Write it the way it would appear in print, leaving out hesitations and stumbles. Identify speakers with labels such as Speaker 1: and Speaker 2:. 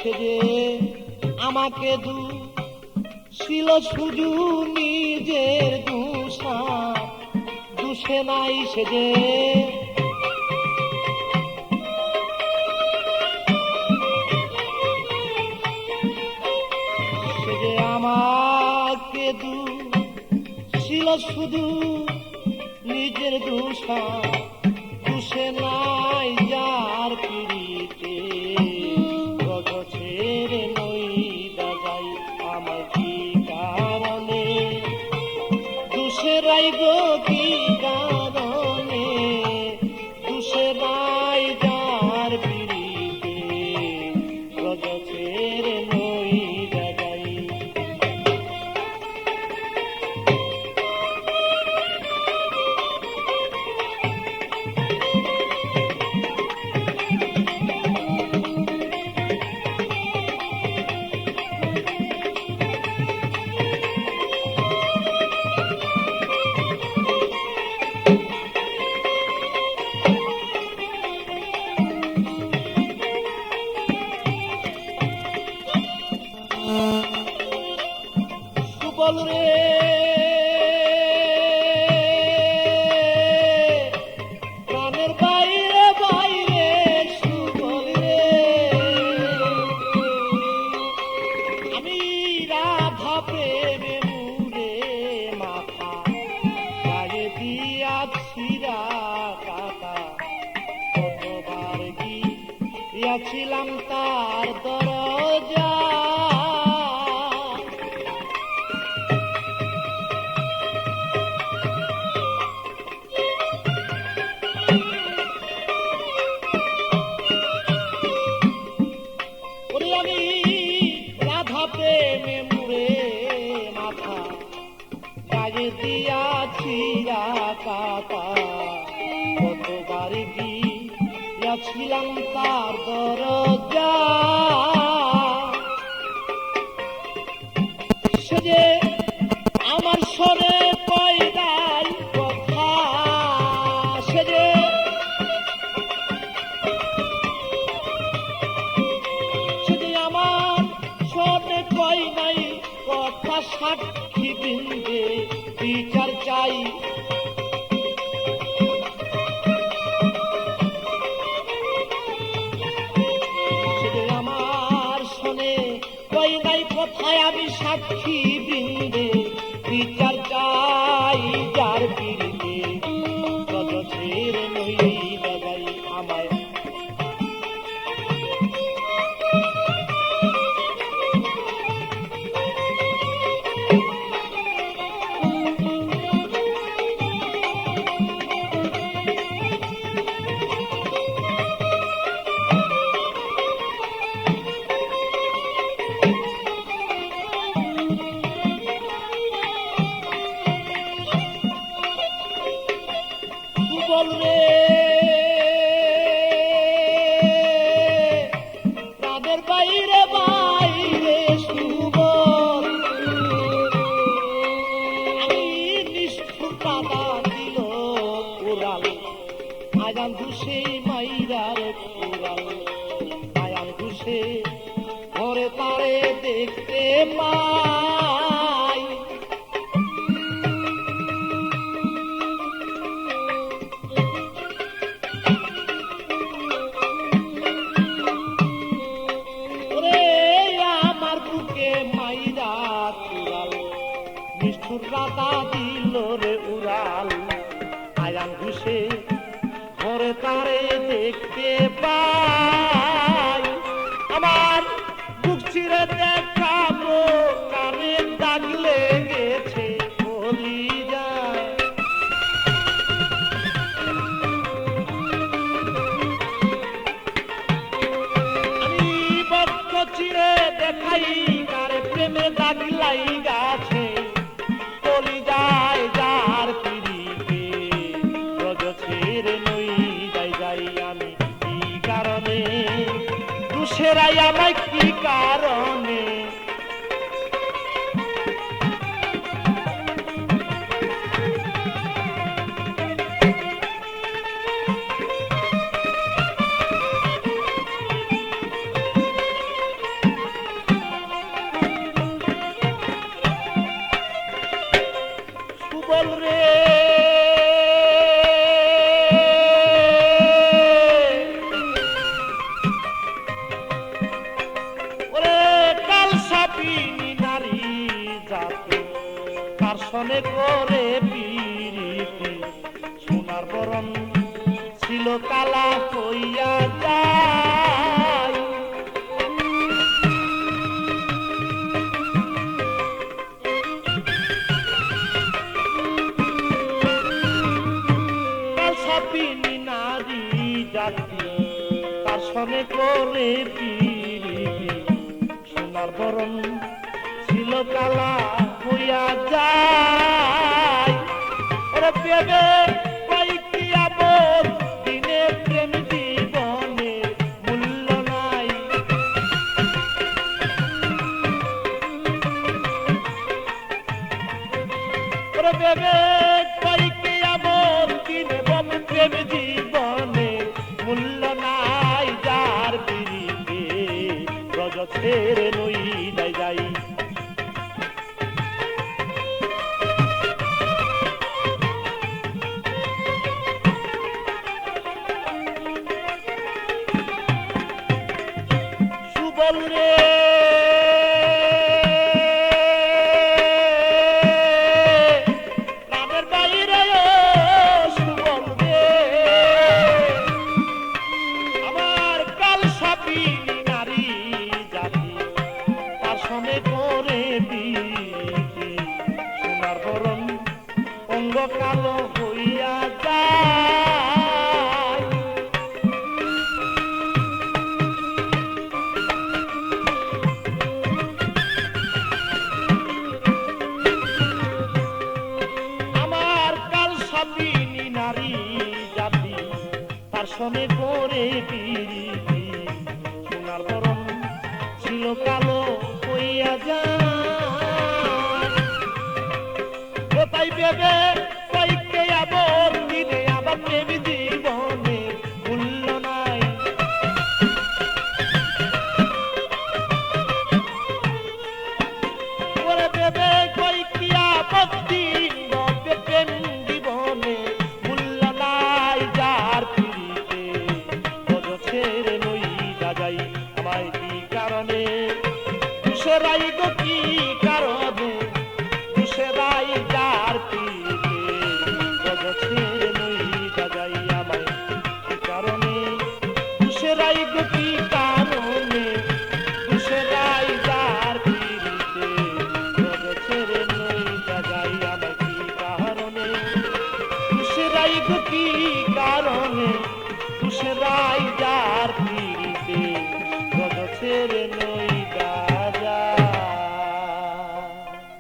Speaker 1: সে যে আমাকে ছিল শুধু নিজের দুষা দুষে নাই সে যে আমাকে ছিল শুধু নিজের দুষা দুষে নাই যার পিড়িতে রজ ছেড়ে নইদা যাই আমার কি কারণে দুষে রাইব কি কারণে দুষে নাই যার পিড়িতে রজ ছেড়ে নইদা যাই সুবল রে প্রাণের বাইরে বাইরে সুবল রে আমি রাধা প্রেমে মুরে মাথা গায়ে দিয়াছি কাকা কতবার গিয়াছিলাম তার দরজা প্রেমে মুরে মাথা গায়ে দিয়াছি কাকা কতবার গিয়াছিলাম তার দরজা সে যে আমার সরে পয়দাই কথা সে যে আমার সনে কই নাই কথা সাক্ষী বিন্দে বিচার চাই আমার সনে কই নাই কথায় আমি সাক্ষী বিন্দে বিচার চাই যার পিড়িতে রজ ছেড়ে নইদা যাই আমায় সুবল রে প্রাণের বাইরে বাইরে সুবল আমি নিষ্ঠুর কাদা দিল কোরাল আয়ান ঘুষে মাইরার কোরাল আয়ান ঘুষে ঘরে তারে দেখতে পাই মাইরা উড়াল নিষ্ঠুর রাতা দিল রে উড়াল আয়ান ঘুষে ঘরে তারে দেখতে পাই আমার বুক চিরে দেখাবো কানে দাগ লেগেছে বলি যায় আমি বক্ষ চিরে দেখাই প্রেমে দাগ লাইগাছে চলি যায় যার পিড়িতে রজ ছেড়ে নইদা যাই আমি কি কারণে দুষেরাই আমায় কি কারণে হইয়া যায়। কাল সাপিনী নারী জাতি তার সনে করে পিরিতি, সোনার বরণ ছিল কালা হইয়া যায়। ওরে পেবে কয়েকটি আপদ দিনে প্রেম জীবনে মূল্য নাই। ওরে পেবে কয়েকটি আপদ দিনে বলে প্রেম জীবনে মূল্য নাই। যার পিরিতে ব্রজ ছেড়ে নই যাই। সুবল রে গ্রামের বাইরে সুবল রে, আমার কাল সাপিনী নারী জাতি তার সনে করে পিরিতি, সোনার বরণ অঙ্গ কালো হইয়া যায়। আমার কাল সাপিনী নারী জাতি তার সনে করে পিরিতি, সোনার বরণ ছিল কালো হইয়া যায়। তাই ভেবে কয়েককে আবার দিনে আবার প্রেম জীবনে মূল্য নাই। ওরে ভেবে কয়েকটি আপত্তি রবে প্রেম জীবনে মূল্য নাই। যার পিরিতে ব্রজ ছেড়ে নই যাই। আমায় কি কারণে দুসরাই গো কি কারণে দুসরাই যার পিরিতে ব্রজ ছেড়ে নই যাই। আমায় কি কারণে দুসরাই গো কি কারণে দুসরাই যার পিরিতে ব্রজ ছেড়ে নই যাই। আমায় কি কারণে দুসরাই গো কি কারণে দুসরাই যার পিরিতে ব্রজ ছেড়ে নই